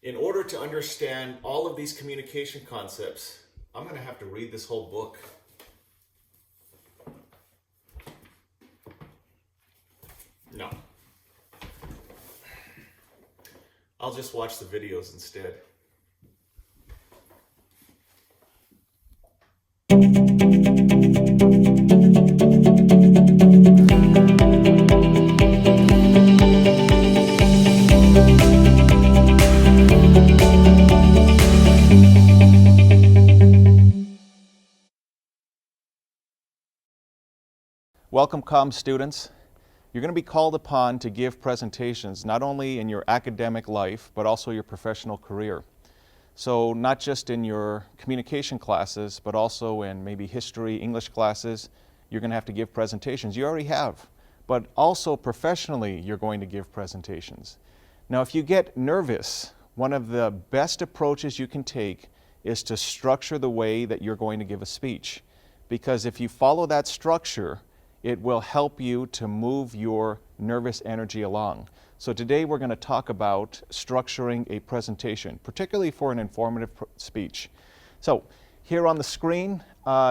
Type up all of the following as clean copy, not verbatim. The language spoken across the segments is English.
In order to understand all of these communication concepts, I'm going to have to read this whole book. No. I'll just watch the videos instead. Welcome, Comm students. You're going to be called upon to give presentations not only in your academic life, but also your professional career. So not just in your communication classes, but also in maybe history, English classes, you're going to have to give presentations. You already have, but also professionally, you're going to give presentations. Now, if you get nervous, one of the best approaches you can take is to structure the way that you're going to give a speech. Because if you follow that structure, it will help you to move your nervous energy along. So today we're going to talk about structuring a presentation, particularly for an informative speech. So here on the screen,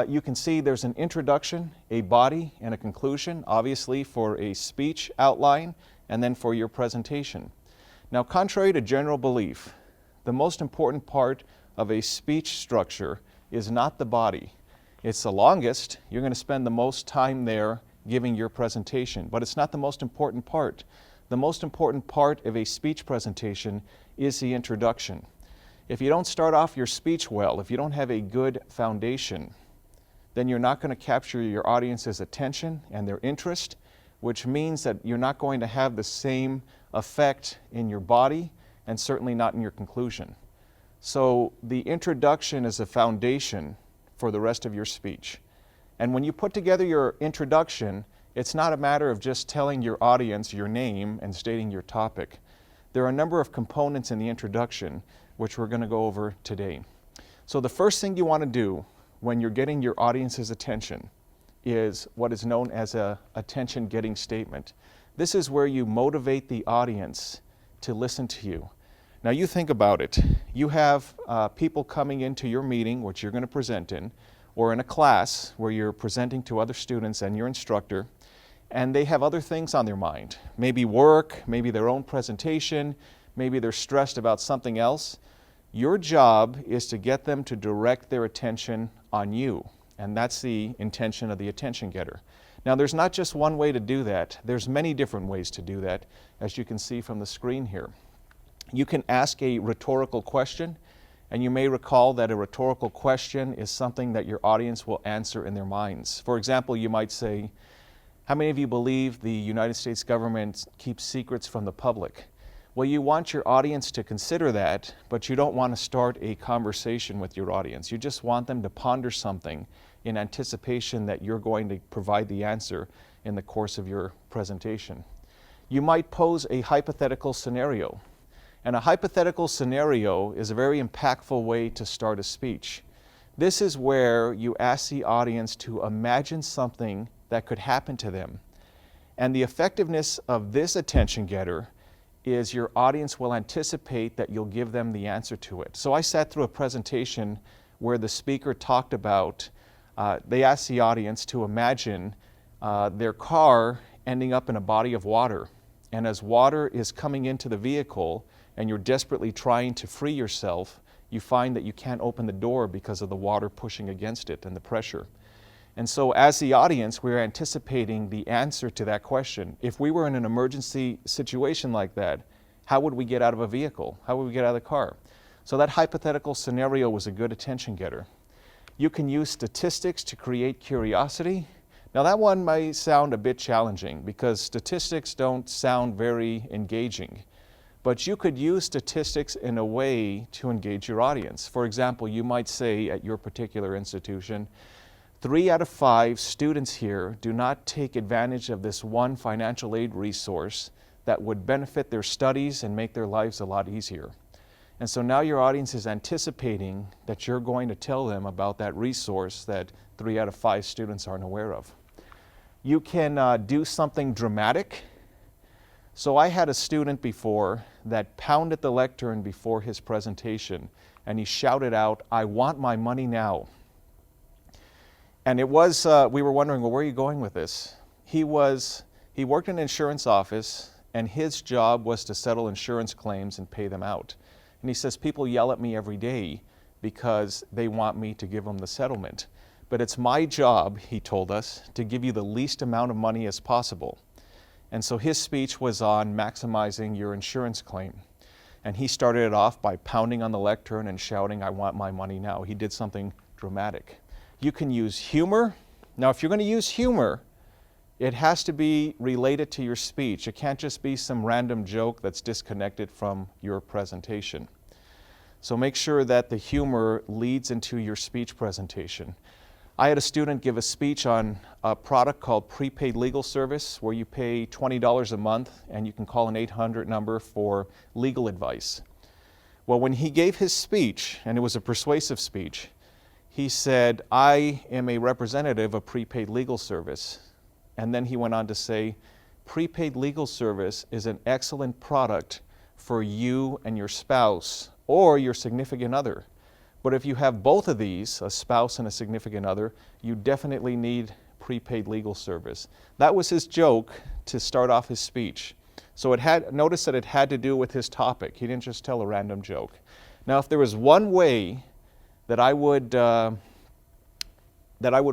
you can see there's an introduction, a body, and a conclusion, obviously for a speech outline, and then for your presentation. Now, contrary to general belief, the most important part of a speech structure is not the body. It's the longest. You're going to spend the most time there giving your presentation, but it's not the most important part. The most important part of a speech presentation is the introduction. If you don't start off your speech well, if you don't have a good foundation, then you're not going to capture your audience's attention and their interest, which means that you're not going to have the same effect in your body and certainly not in your conclusion. So the introduction is a foundation for the rest of your speech. And when you put together your introduction, it's not a matter of just telling your audience your name and stating your topic. There are a number of components in the introduction which we're going to go over today. So the first thing you want to do when you're getting your audience's attention is what is known as a attention-getting statement. This is where you motivate the audience to listen to you. Now you think about it. You have people coming into your meeting, which you're going to present in, or in a class where you're presenting to other students and your instructor, and they have other things on their mind. Maybe work, maybe their own presentation, maybe they're stressed about something else. Your job is to get them to direct their attention on you, and that's the intention of the attention getter. Now there's not just one way to do that. There's many different ways to do that, as you can see from the screen here. You can ask a rhetorical question, and you may recall that a rhetorical question is something that your audience will answer in their minds. For example, you might say, how many of you believe the United States government keeps secrets from the public? Well, you want your audience to consider that, but you don't want to start a conversation with your audience. You just want them to ponder something in anticipation that you're going to provide the answer in the course of your presentation. You might pose a hypothetical scenario. And a hypothetical scenario is a very impactful way to start a speech. This is where you ask the audience to imagine something that could happen to them. And the effectiveness of this attention getter is your audience will anticipate that you'll give them the answer to it. So I sat through a presentation where the speaker talked about, they asked the audience to imagine their car ending up in a body of water. And as water is coming into the vehicle, and you're desperately trying to free yourself, you find that you can't open the door because of the water pushing against it and the pressure. And so as the audience, we're anticipating the answer to that question. If we were in an emergency situation like that, how would we get out of a vehicle? How would we get out of the car? So that hypothetical scenario was a good attention getter. You can use statistics to create curiosity. Now that one might sound a bit challenging because statistics don't sound very engaging. But you could use statistics in a way to engage your audience. For example, you might say at your particular institution, 3 out of 5 students here do not take advantage of this one financial aid resource that would benefit their studies and make their lives a lot easier. And so now your audience is anticipating that you're going to tell them about that resource that 3 out of 5 students aren't aware of. You can do something dramatic. So I had a student before that pounded the lectern before his presentation, and he shouted out, "I want my money now." And it was, we were wondering, well, where are you going with this? He worked in an insurance office, and his job was to settle insurance claims and pay them out. And he says, people yell at me every day because they want me to give them the settlement. But it's my job, he told us, to give you the least amount of money as possible. And so his speech was on maximizing your insurance claim. And he started it off by pounding on the lectern and shouting, "I want my money now." He did something dramatic. You can use humor. Now, if you're going to use humor, it has to be related to your speech. It can't just be some random joke that's disconnected from your presentation. So make sure that the humor leads into your speech presentation. I had a student give a speech on a product called prepaid legal service, where you pay $20 a month and you can call an 800 number for legal advice. Well, when he gave his speech, and it was a persuasive speech, he said, "I am a representative of prepaid legal service." And then he went on to say, "Prepaid legal service is an excellent product for you and your spouse or your significant other. But if you have both of these, a spouse and a significant other, you definitely need prepaid legal service." That was his joke to start off his speech. So notice that it had to do with his topic. He didn't just tell a random joke. Now, if there was one way that I would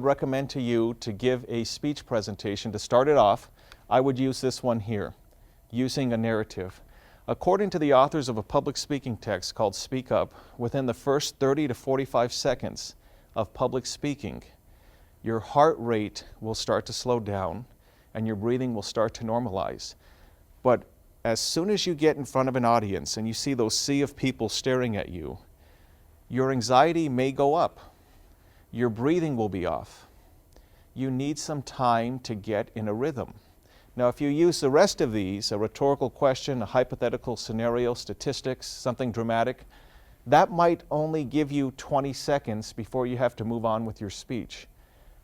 recommend to you to give a speech presentation to start it off, I would use this one here, using a narrative. According to the authors of a public speaking text called Speak Up, within the first 30 to 45 seconds of public speaking, your heart rate will start to slow down and your breathing will start to normalize. But as soon as you get in front of an audience and you see those sea of people staring at you, your anxiety may go up. Your breathing will be off. You need some time to get in a rhythm. Now, if you use the rest of these, a rhetorical question, a hypothetical scenario, statistics, something dramatic, that might only give you 20 seconds before you have to move on with your speech.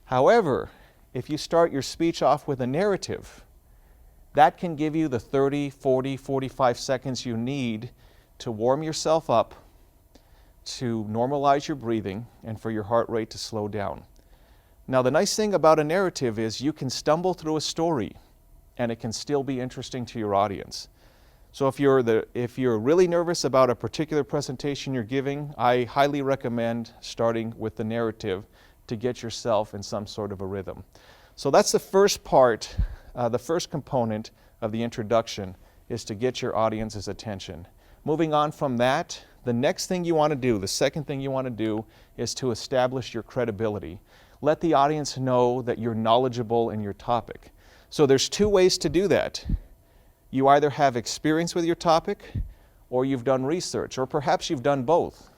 However, if you start your speech off with a narrative, that can give you the 30, 40, 45 seconds you need to warm yourself up, to normalize your breathing, and for your heart rate to slow down. Now, the nice thing about a narrative is you can stumble through a story and it can still be interesting to your audience. So if you're really nervous about a particular presentation you're giving, I highly recommend starting with the narrative to get yourself in some sort of a rhythm. So that's the first part, the first component of the introduction, is to get your audience's attention. Moving on from that, the next thing you want to do, the second thing you want to do, is to establish your credibility. Let the audience know that you're knowledgeable in your topic. So there's two ways to do that. You either have experience with your topic, or you've done research, or perhaps you've done both.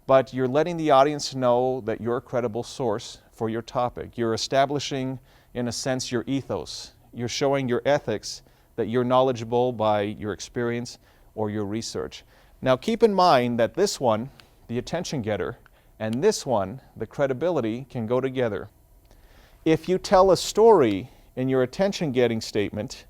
But you're letting the audience know that you're a credible source for your topic. You're establishing, in a sense, your ethos. You're showing your ethics that you're knowledgeable by your experience or your research. Now keep in mind that this one, the attention getter, and this one, the credibility, can go together. If you tell a story in your attention-getting statement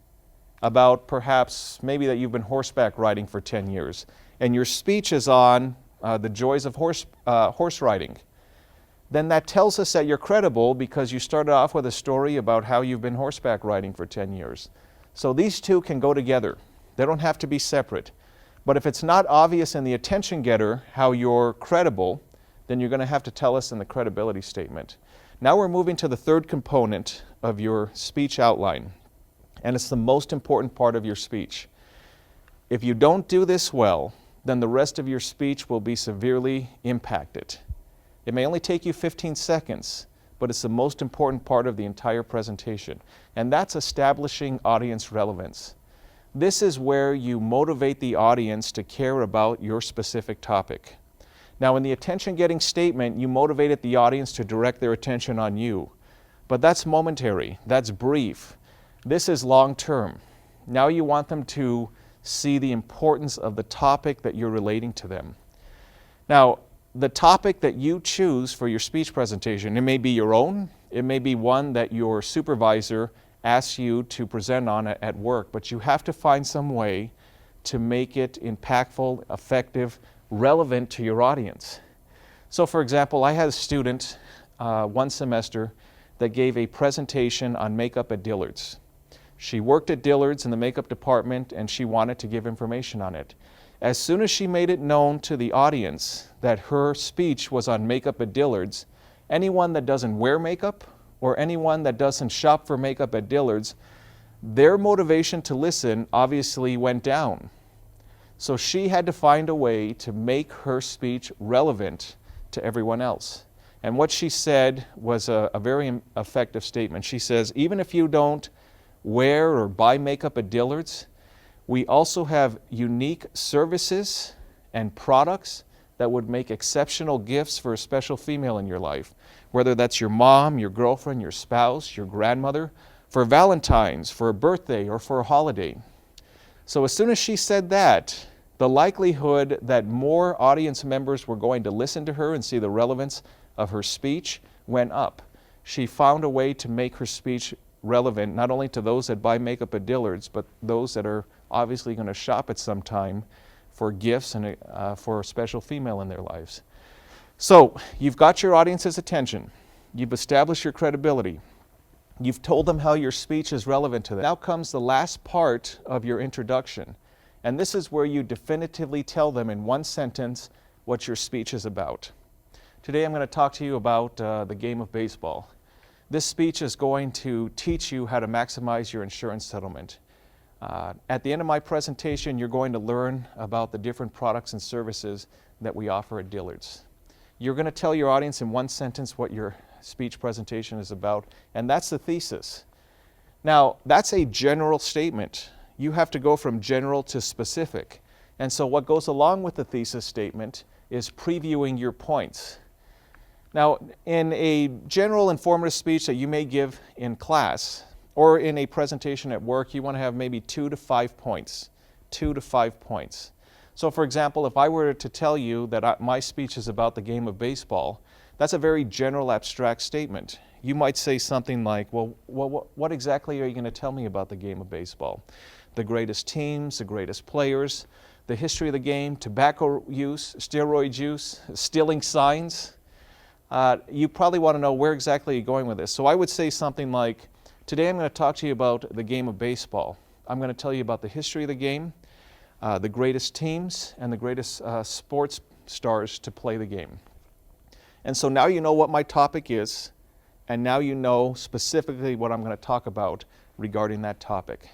about perhaps maybe that you've been horseback riding for 10 years, and your speech is on the joys of horse riding, then that tells us that you're credible because you started off with a story about how you've been horseback riding for 10 years. So these two can go together. They don't have to be separate. But if it's not obvious in the attention getter how you're credible, then you're going to have to tell us in the credibility statement. Now we're moving to the third component of your speech outline, and it's the most important part of your speech. If you don't do this well, then the rest of your speech will be severely impacted. It may only take you 15 seconds, but it's the most important part of the entire presentation, and that's establishing audience relevance. This is where you motivate the audience to care about your specific topic. Now, in the attention-getting statement, you motivated the audience to direct their attention on you. But that's momentary, that's brief. This is long-term. Now you want them to see the importance of the topic that you're relating to them. Now, the topic that you choose for your speech presentation, it may be your own, it may be one that your supervisor asks you to present on at work, but you have to find some way to make it impactful, effective, relevant to your audience. So for example, I had a student one semester that gave a presentation on makeup at Dillard's. She worked at Dillard's in the makeup department and she wanted to give information on it. As soon as she made it known to the audience that her speech was on makeup at Dillard's, anyone that doesn't wear makeup or anyone that doesn't shop for makeup at Dillard's, their motivation to listen obviously went down. So she had to find a way to make her speech relevant to everyone else. And what she said was a very effective statement. She says, even if you don't wear or buy makeup at Dillard's, we also have unique services and products that would make exceptional gifts for a special female in your life, whether that's your mom, your girlfriend, your spouse, your grandmother, for Valentine's, for a birthday, or for a holiday. So as soon as she said that, the likelihood that more audience members were going to listen to her and see the relevance of her speech went up. She found a way to make her speech relevant not only to those that buy makeup at Dillard's, but those that are obviously going to shop at some time for gifts and for a special female in their lives. So you've got your audience's attention. You've established your credibility. You've told them how your speech is relevant to them. Now comes the last part of your introduction. And this is where you definitively tell them in one sentence what your speech is about. Today I'm going to talk to you about the game of baseball. This speech is going to teach you how to maximize your insurance settlement. At the end of my presentation, you're going to learn about the different products and services that we offer at Dillard's. You're going to tell your audience in one sentence what your speech presentation is about, and that's the thesis. Now, that's a general statement. You have to go from general to specific. And so what goes along with the thesis statement is previewing your points. Now, in a general informative speech that you may give in class or in a presentation at work, you want to have maybe 2 to 5 points. 2 to 5 points. So for example, if I were to tell you that my speech is about the game of baseball, that's a very general, abstract statement. You might say something like, well, what exactly are you going to tell me about the game of baseball? The greatest teams, the greatest players, the history of the game, tobacco use, steroid use, stealing signs. You probably want to know where exactly you're going with this. So I would say something like, today I'm going to talk to you about the game of baseball. I'm going to tell you about the history of the game, the greatest teams, and the greatest sports stars to play the game. And so now you know what my topic is, and now you know specifically what I'm going to talk about regarding that topic.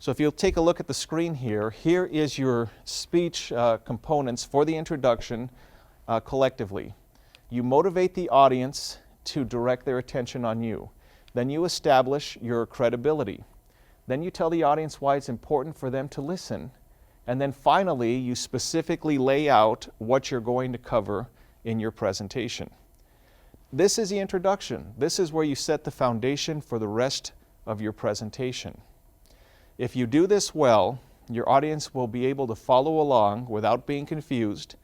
So if you'll take a look at the screen here, here is your speech components for the introduction collectively. You motivate the audience to direct their attention on you. Then you establish your credibility. Then you tell the audience why it's important for them to listen. And then finally, you specifically lay out what you're going to cover in your presentation. This is the introduction. This is where you set the foundation for the rest of your presentation. If you do this well, your audience will be able to follow along without being confused,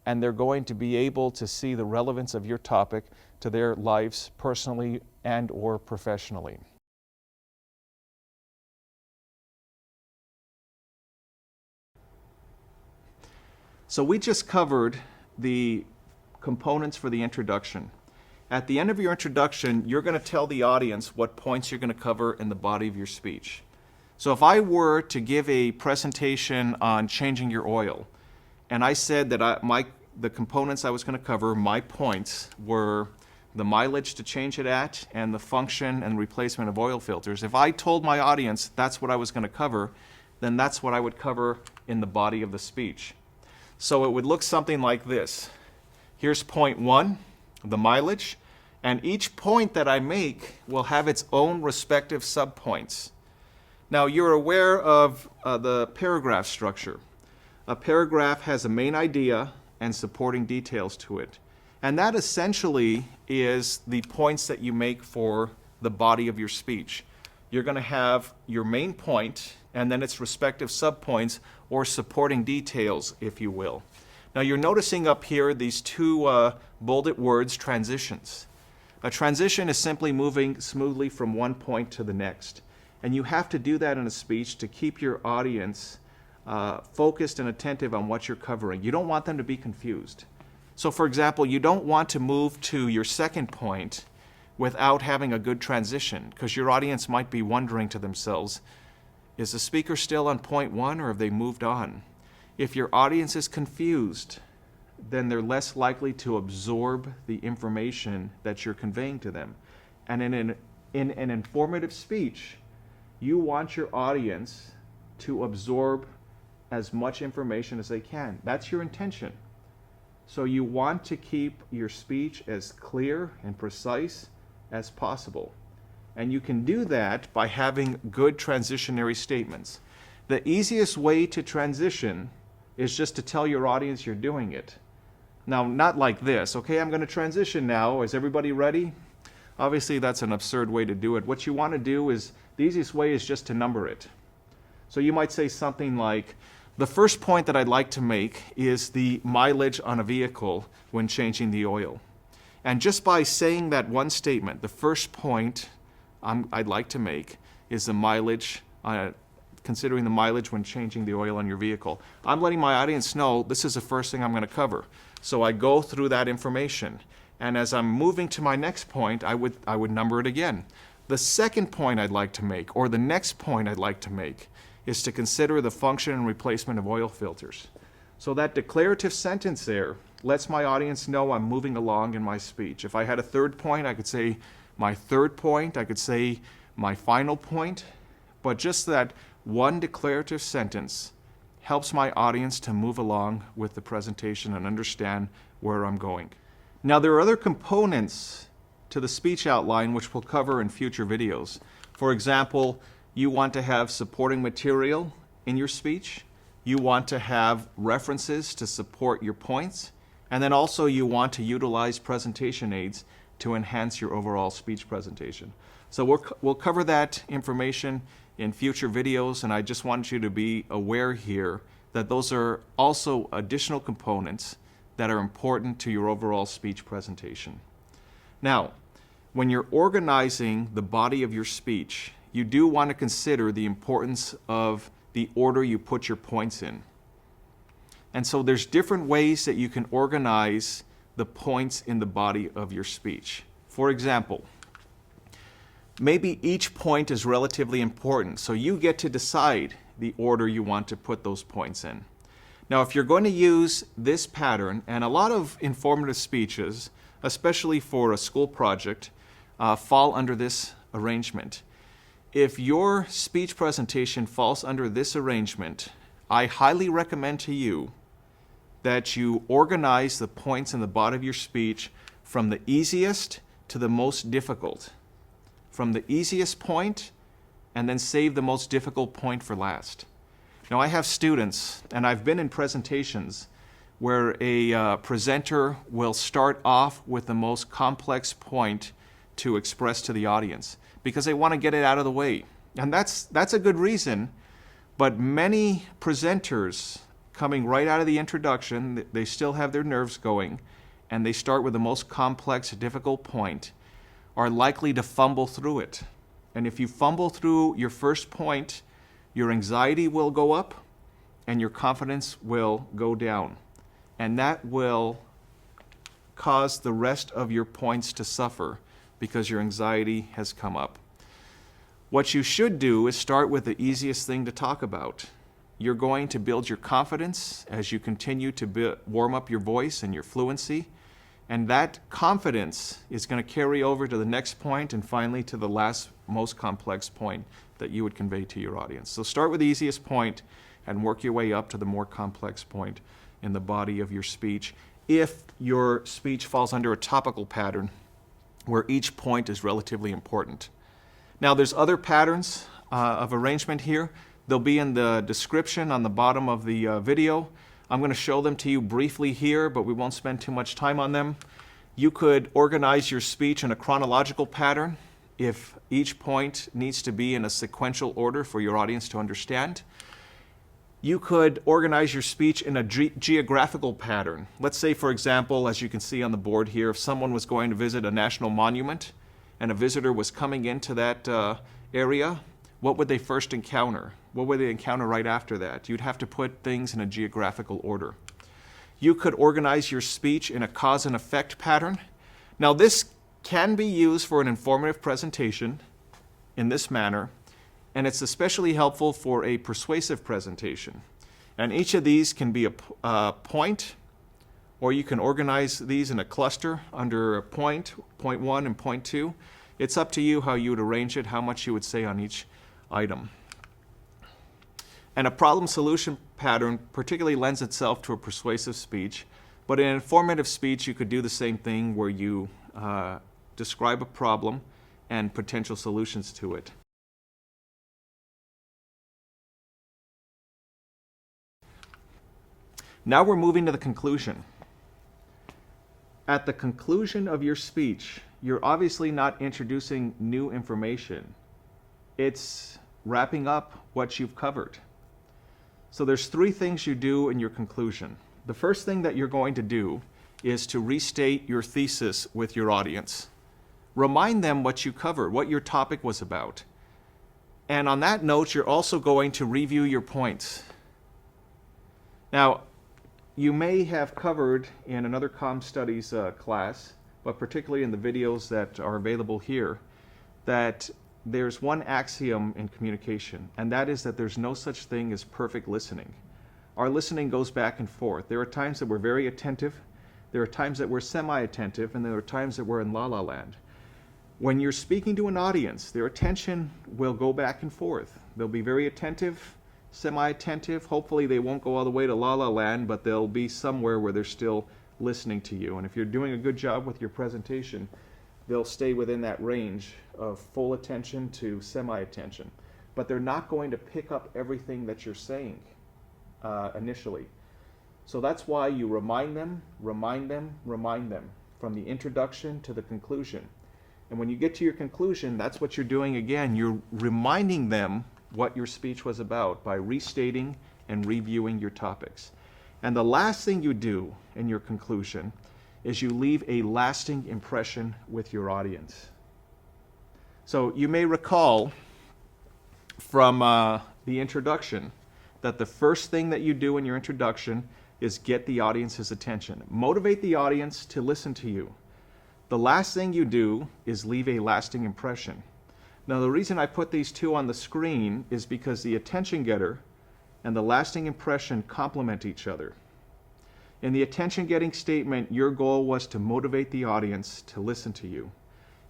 and they're going to be able to see the relevance of your topic to their lives personally and or professionally. So we just covered the components for the introduction. At the end of your introduction, you're going to tell the audience what points you're going to cover in the body of your speech. So if I were to give a presentation on changing your oil, and I said that the components I was going to cover, my points, were the mileage to change it at and the function and replacement of oil filters. If I told my audience that's what I was going to cover, then that's what I would cover in the body of the speech. So it would look something like this. Here's point 1, the mileage, and each point that I make will have its own respective subpoints. Now you're aware of the paragraph structure. A paragraph has a main idea and supporting details to it. And that essentially is the points that you make for the body of your speech. You're going to have your main point and then its respective subpoints or supporting details, if you will. Now you're noticing up here these 2 bolded words, transitions. A transition is simply moving smoothly from one point to the next. And you have to do that in a speech to keep your audience focused and attentive on what you're covering. You don't want them to be confused. So for example, you don't want to move to your second point without having a good transition, because your audience might be wondering to themselves, is the speaker still on point one or have they moved on? If your audience is confused, then they're less likely to absorb the information that you're conveying to them. And in an informative speech, you want your audience to absorb as much information as they can. That's your intention. So you want to keep your speech as clear and precise as possible. And you can do that by having good transitionary statements. The easiest way to transition is just to tell your audience you're doing it. Now, not like this, okay, I'm going to transition now. Is everybody ready? Obviously, that's an absurd way to do it. What you want to do is, the easiest way is just to number it. So you might say something like, the first point that I'd like to make is the mileage on a vehicle when changing the oil. And just by saying that one statement, the first point I'd like to make is the mileage, considering the mileage when changing the oil on your vehicle. I'm letting my audience know this is the first thing I'm going to cover. So I go through that information. And as I'm moving to my next point, I would number it again. The second point I'd like to make, or the next point I'd like to make, is to consider the function and replacement of oil filters. So that declarative sentence there lets my audience know I'm moving along in my speech. If I had a third point, I could say my third point, I could say my final point, but just that one declarative sentence helps my audience to move along with the presentation and understand where I'm going. Now, there are other components to the speech outline which we'll cover in future videos. For example, you want to have supporting material in your speech. You want to have references to support your points. And then also you want to utilize presentation aids to enhance your overall speech presentation. So we'll cover that information in future videos, and I just want you to be aware here that those are also additional components that are important to your overall speech presentation. Now, when you're organizing the body of your speech, you do want to consider the importance of the order you put your points in. And so there's different ways that you can organize the points in the body of your speech. For example, maybe each point is relatively important, so you get to decide the order you want to put those points in. Now, if you're going to use this pattern, and a lot of informative speeches, especially for a school project, fall under this arrangement. If your speech presentation falls under this arrangement, I highly recommend to you that you organize the points in the body of your speech from the easiest to the most difficult. From the easiest point, and then save the most difficult point for last. Now, I have students, and I've been in presentations where a presenter will start off with the most complex point to express to the audience because they want to get it out of the way. And that's a good reason, but many presenters coming right out of the introduction, they still have their nerves going, and they start with the most complex, difficult point, are likely to fumble through it. And if you fumble through your first point, your anxiety will go up and your confidence will go down. And that will cause the rest of your points to suffer because your anxiety has come up. What you should do is start with the easiest thing to talk about. You're going to build your confidence as you continue to warm up your voice and your fluency. And that confidence is going to carry over to the next point and finally to the last most complex point that you would convey to your audience. So start with the easiest point and work your way up to the more complex point in the body of your speech if your speech falls under a topical pattern where each point is relatively important. Now, there's other patterns of arrangement here. They'll be in the description on the bottom of the video. I'm going to show them to you briefly here, but we won't spend too much time on them. You could organize your speech in a chronological pattern if each point needs to be in a sequential order for your audience to understand. You could organize your speech in a geographical pattern. Let's say, for example, as you can see on the board here, if someone was going to visit a national monument and a visitor was coming into that area, what would they first encounter? What would they encounter right after that? You'd have to put things in a geographical order. You could organize your speech in a cause and effect pattern. Now, this can be used for an informative presentation in this manner, and it's especially helpful for a persuasive presentation. And each of these can be a point, or you can organize these in a cluster under a point 1, and point 2. It's up to you how you would arrange it, how much you would say on each item. And a problem-solution pattern particularly lends itself to a persuasive speech, but in an informative speech you could do the same thing where you describe a problem and potential solutions to it. Now we're moving to the conclusion. At the conclusion of your speech, you're obviously not introducing new information. It's wrapping up what you've covered. So there's 3 things you do in your conclusion. The first thing that you're going to do is to restate your thesis with your audience. Remind them what you covered, what your topic was about. And on that note, you're also going to review your points. Now, you may have covered in another Comm Studies class, but particularly in the videos that are available here, that there's one axiom in communication, and that is that there's no such thing as perfect listening. Our listening goes back and forth. There are times that we're very attentive, there are times that we're semi-attentive, and there are times that we're in la-la land. When you're speaking to an audience, their attention will go back and forth. They'll be very attentive, semi-attentive. Hopefully they won't go all the way to la-la land, but they'll be somewhere where they're still listening to you. And if you're doing a good job with your presentation, they'll stay within that range of full attention to semi-attention. But they're not going to pick up everything that you're saying initially. So that's why you remind them from the introduction to the conclusion. And when you get to your conclusion, that's what you're doing again. You're reminding them what your speech was about by restating and reviewing your topics. And the last thing you do in your conclusion is you leave a lasting impression with your audience. So you may recall from the introduction that the first thing that you do in your introduction is get the audience's attention. Motivate the audience to listen to you. The last thing you do is leave a lasting impression. Now, the reason I put these 2 on the screen is because the attention getter and the lasting impression complement each other. In the attention-getting statement, your goal was to motivate the audience to listen to you.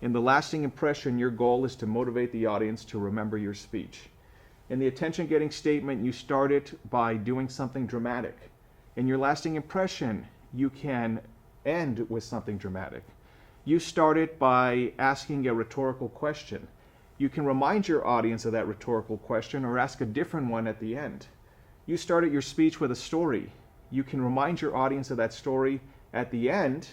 In the lasting impression, your goal is to motivate the audience to remember your speech. In the attention-getting statement, you started by doing something dramatic. In your lasting impression, you can end with something dramatic. You started by asking a rhetorical question. You can remind your audience of that rhetorical question or ask a different one at the end. You started your speech with a story. You can remind your audience of that story at the end,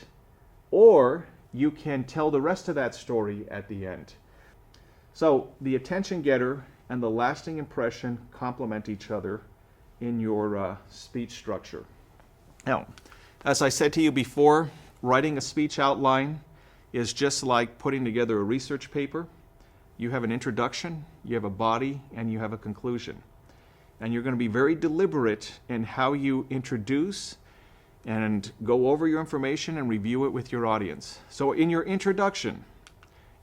or you can tell the rest of that story at the end. So the attention getter and the lasting impression complement each other in your speech structure. Now, as I said to you before, writing a speech outline is just like putting together a research paper. You have an introduction, you have a body, and you have a conclusion. And you're going to be very deliberate in how you introduce and go over your information and review it with your audience. So in your introduction,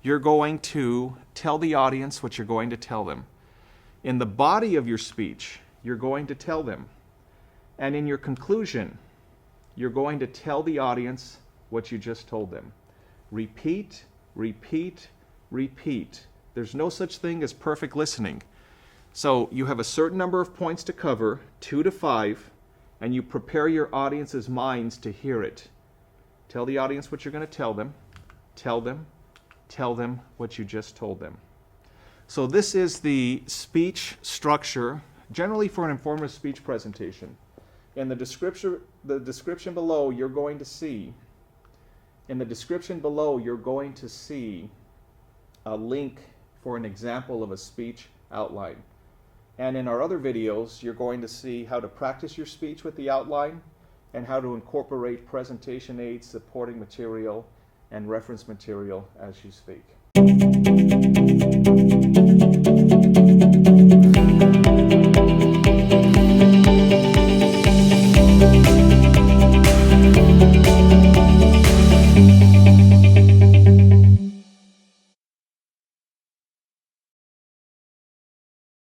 you're going to tell the audience what you're going to tell them. In the body of your speech, you're going to tell them. And in your conclusion, you're going to tell the audience what you just told them. Repeat, repeat, repeat. There's no such thing as perfect listening. So you have a certain number of points to cover, 2 to 5, and you prepare your audience's minds to hear it. Tell the audience what you're going to tell them. Tell them what you just told them. So this is the speech structure, generally for an informative speech presentation. In the description below, you're going to see a link for an example of a speech outline. And in our other videos, you're going to see how to practice your speech with the outline and how to incorporate presentation aids, supporting material, and reference material as you speak.